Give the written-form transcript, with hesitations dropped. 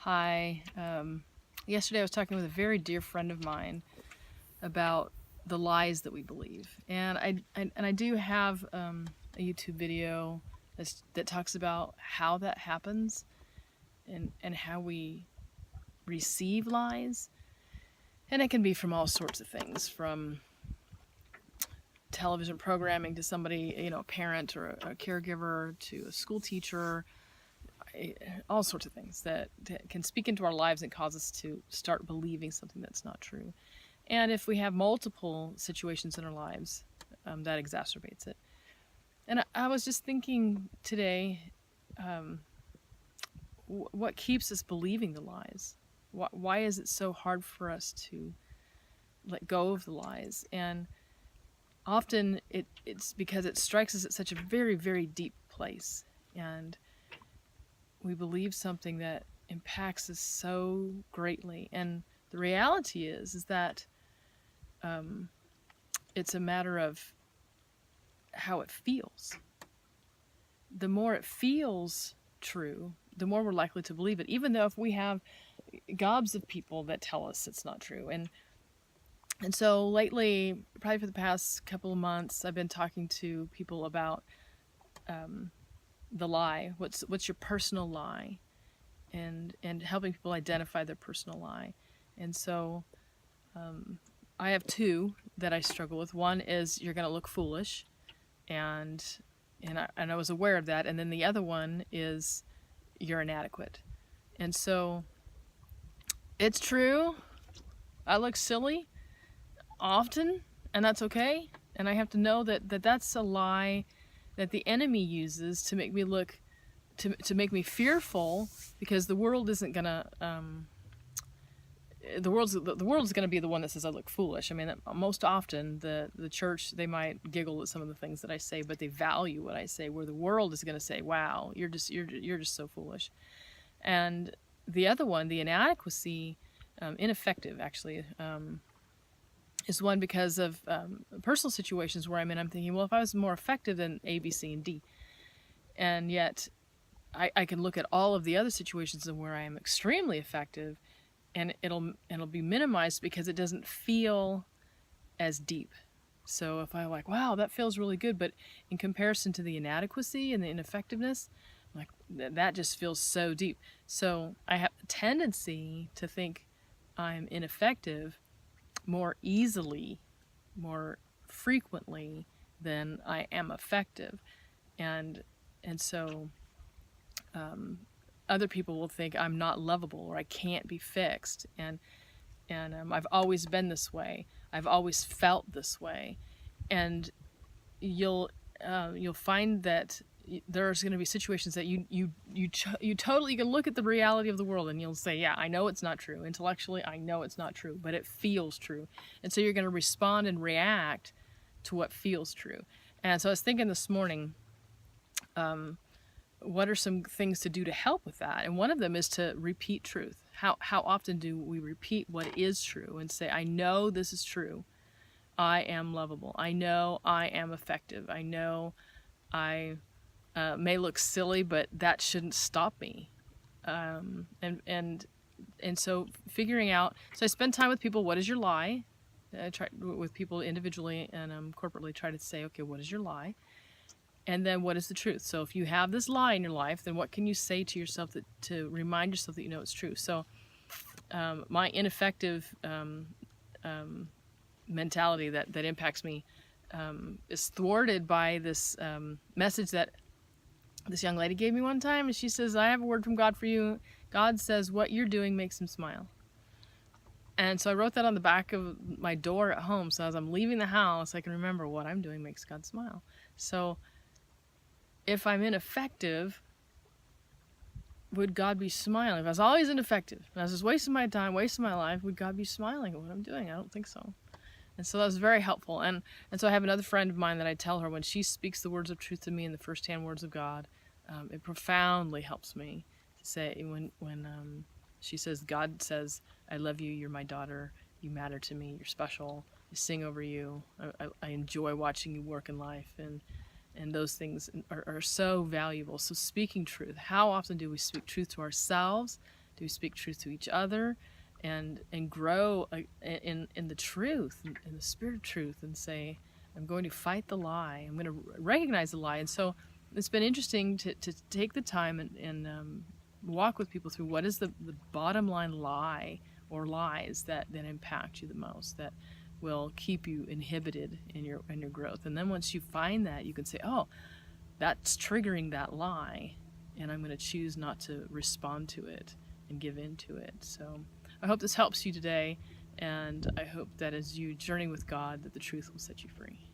Hi. Yesterday I was talking with a very dear friend of mine about the lies that we believe, and I do have a YouTube video that talks about how that happens and how we receive lies, and it can be from all sorts of things, from television programming to somebody, a parent or a caregiver, to a school teacher, all sorts of things that can speak into our lives and cause us to start believing something that's not true. And if we have multiple situations in our lives, that exacerbates it. And I was just thinking today, what keeps us believing the lies? Why is it so hard for us to let go of the lies? And often it's because it strikes us at such a very, very deep place. And we believe something that impacts us so greatly. And the reality is that it's a matter of how it feels. The more it feels true, the more we're likely to believe it, even though if we have gobs of people that tell us it's not true. And so lately, probably for the past couple of months, I've been talking to people about the lie. What's your personal lie? And helping people identify their personal lie. And so I have two that I struggle with. One is you're going to look foolish, and I was aware of that. And then the other one is you're inadequate. And so it's true, I look silly often, and that's okay. And I have to know that that's a lie that the enemy uses to make me look, to make me fearful, because the world isn't gonna the world's gonna be the one that says I look foolish. I mean, most often the church, they might giggle at some of the things that I say, but they value what I say. Where the world is gonna say, "Wow, you're just so foolish." And the other one, the inadequacy, ineffective actually, is one because of personal situations where I'm thinking, well, if I was more effective than A, B, C, and D, and yet I can look at all of the other situations where I am extremely effective, and it'll be minimized because it doesn't feel as deep. So if I'm like, wow, that feels really good, but in comparison to the inadequacy and the ineffectiveness, like that just feels so deep. So I have a tendency to think I'm ineffective more easily, more frequently than I am effective, and so other people will think I'm not lovable or I can't be fixed, and I've always been this way. I've always felt this way, and you'll find that there's going to be situations that you totally, you can look at the reality of the world and you'll say, yeah, I know it's not true. Intellectually, I know it's not true, but it feels true, and so you're going to respond and react to what feels true. And so I was thinking this morning, what are some things to do to help with that? And one of them is to repeat truth. How often do we repeat what is true and say, I know this is true. I am lovable. I know I am effective. I know I may look silly, but that shouldn't stop me. And so figuring out. So I spend time with people. What is your lie? I try with people individually and corporately. Try to say, okay, what is your lie? And then what is the truth? So if you have this lie in your life, then what can you say to yourself to remind yourself that you know it's true? So my ineffective mentality that impacts me is thwarted by this message that this young lady gave me one time. And she says, I have a word from God for you. God says what you're doing makes him smile. And so I wrote that on the back of my door at home, so as I'm leaving the house, I can remember what I'm doing makes God smile. So if I'm ineffective, would God be smiling? If I was always ineffective, and I was just wasting my time, wasting my life, would God be smiling at what I'm doing? I don't think so. And so that was very helpful. And so I have another friend of mine that I tell her when she speaks the words of truth to me in the first-hand words of God, it profoundly helps me to say, when she says, God says, I love you, you're my daughter, you matter to me, you're special, I sing over you, I enjoy watching you work in life, and those things are so valuable. So speaking truth, how often do we speak truth to ourselves, Do we speak truth to each other, and grow in the truth, in the spirit of truth, and say, I'm going to fight the lie. I'm going to recognize the lie. And so it's been interesting to take the time and walk with people through what is the bottom line lie or lies that impact you the most, that will keep you inhibited in your growth. And then once you find that, you can say, oh, that's triggering that lie, and I'm going to choose not to respond to it and give in to it. So I hope this helps you today, and I hope that as you journey with God, that the truth will set you free.